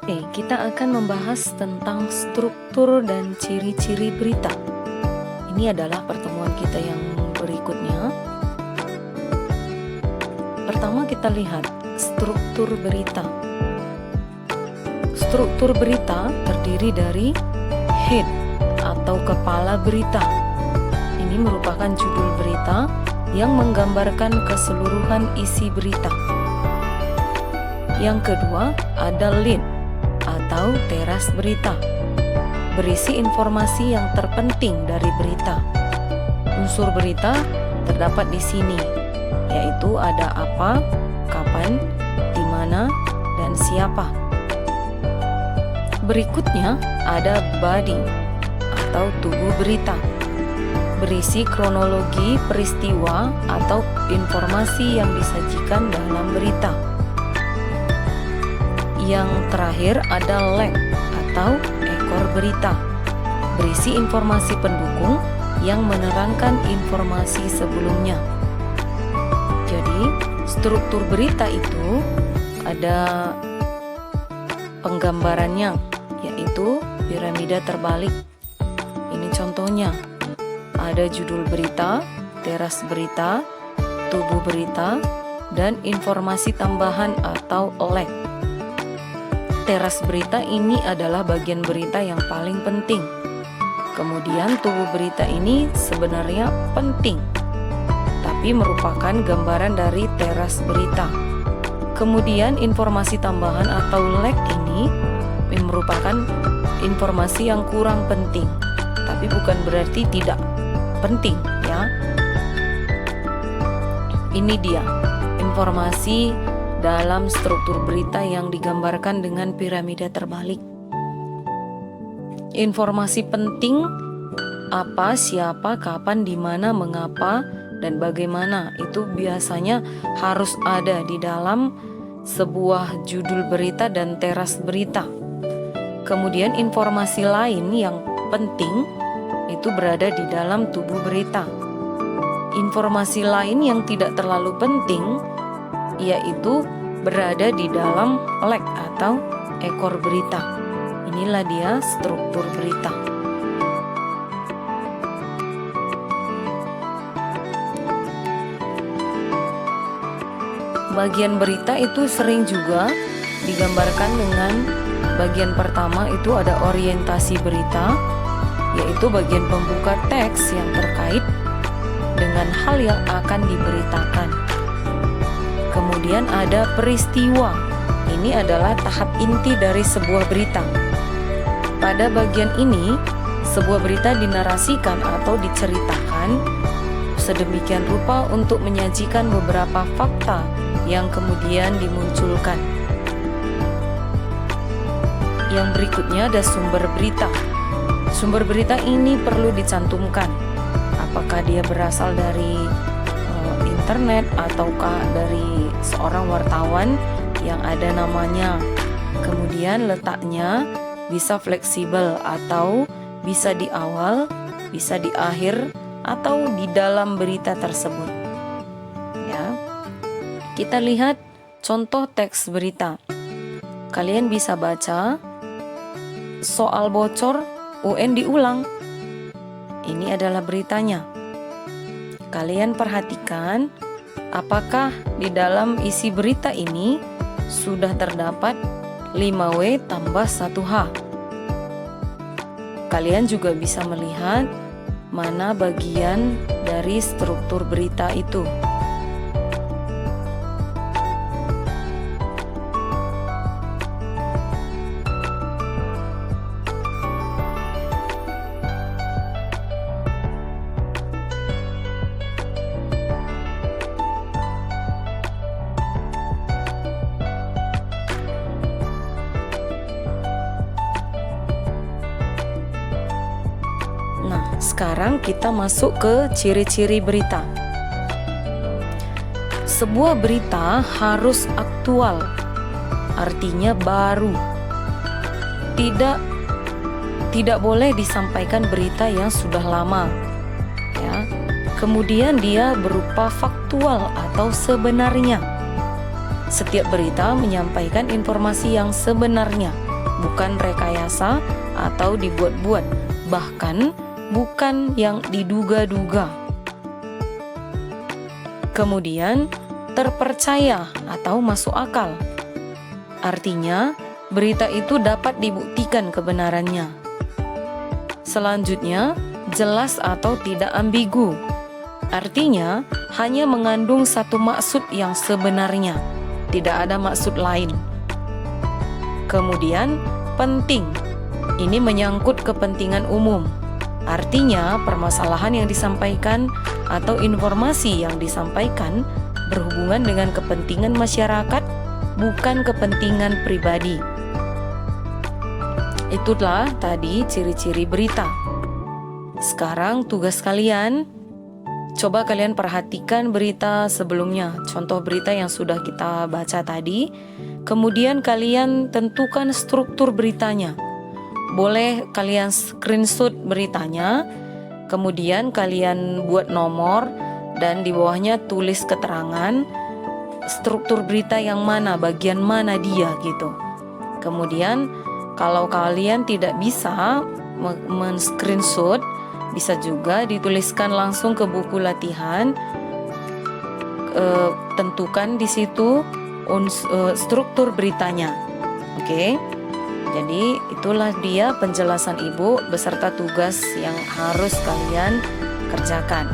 Oke, kita akan membahas tentang struktur dan ciri-ciri berita. Ini adalah pertemuan kita yang berikutnya. Pertama kita lihat struktur berita. Struktur berita terdiri dari head atau kepala berita. Ini merupakan judul berita yang menggambarkan keseluruhan isi berita. Yang kedua ada lead atau teras berita, berisi informasi yang terpenting dari berita. Unsur berita terdapat di sini, yaitu ada apa, kapan, di mana, dan siapa. Berikutnya ada body atau tubuh berita, berisi kronologi peristiwa atau informasi yang disajikan dalam berita. Yang terakhir ada leg atau ekor berita, berisi informasi pendukung yang menerangkan informasi sebelumnya. Jadi, struktur berita itu ada penggambarannya, yaitu piramida terbalik. Ini contohnya, ada judul berita, teras berita, tubuh berita, dan informasi tambahan atau leg. Teras berita ini adalah bagian berita yang paling penting. Kemudian tubuh berita ini sebenarnya penting, tapi merupakan gambaran dari teras berita. Kemudian informasi tambahan atau leg ini merupakan informasi yang kurang penting, tapi bukan berarti tidak penting ya. Ini dia informasi dalam struktur berita yang digambarkan dengan piramida terbalik. Informasi penting apa, siapa, kapan, di mana, mengapa, dan bagaimana itu biasanya harus ada di dalam sebuah judul berita dan teras berita. Kemudian informasi lain yang penting itu berada di dalam tubuh berita. Informasi lain yang tidak terlalu penting yaitu berada di dalam leg atau ekor berita. Inilah dia struktur berita. Bagian berita itu sering juga digambarkan dengan bagian pertama itu ada orientasi berita, yaitu bagian pembuka teks yang terkait dengan hal yang akan diberitakan. Kemudian ada peristiwa. Ini adalah tahap inti dari sebuah berita. Pada bagian ini, sebuah berita dinarasikan atau diceritakan sedemikian rupa untuk menyajikan beberapa fakta yang kemudian dimunculkan. Yang berikutnya ada sumber berita. Sumber berita ini perlu dicantumkan. Apakah dia berasal dari internet ataukah dari seorang wartawan yang ada namanya. Kemudian letaknya bisa fleksibel atau bisa di awal, bisa di akhir, atau di dalam berita tersebut. Ya. Kita lihat contoh teks berita. Kalian bisa baca soal bocor UN diulang. Ini adalah beritanya. Kalian perhatikan apakah di dalam isi berita ini sudah terdapat 5W tambah 1H. Kalian juga bisa melihat mana bagian dari struktur berita itu. Nah, sekarang kita masuk ke ciri-ciri berita. Sebuah berita harus aktual, artinya baru. Tidak boleh disampaikan berita yang sudah lama. Ya. Kemudian dia berupa faktual atau sebenarnya. Setiap berita menyampaikan informasi yang sebenarnya, bukan rekayasa atau dibuat-buat, bahkan bukan yang diduga-duga. Kemudian, terpercaya atau masuk akal. Artinya, berita itu dapat dibuktikan kebenarannya. Selanjutnya, jelas atau tidak ambigu. Artinya, hanya mengandung satu maksud yang sebenarnya, tidak ada maksud lain. Kemudian, penting. Ini menyangkut kepentingan umum. Artinya, permasalahan yang disampaikan atau informasi yang disampaikan berhubungan dengan kepentingan masyarakat, bukan kepentingan pribadi. Itulah tadi ciri-ciri berita. Sekarang tugas kalian, coba kalian perhatikan berita sebelumnya, contoh berita yang sudah kita baca tadi. Kemudian kalian tentukan struktur beritanya. Boleh kalian screenshot beritanya, kemudian kalian buat nomor dan di bawahnya tulis keterangan struktur berita yang mana, bagian mana dia gitu. Kemudian kalau kalian tidak bisa men-screenshot, bisa juga dituliskan langsung ke buku latihan. Tentukan di situ struktur beritanya. Oke. Jadi itulah dia penjelasan Ibu beserta tugas yang harus kalian kerjakan.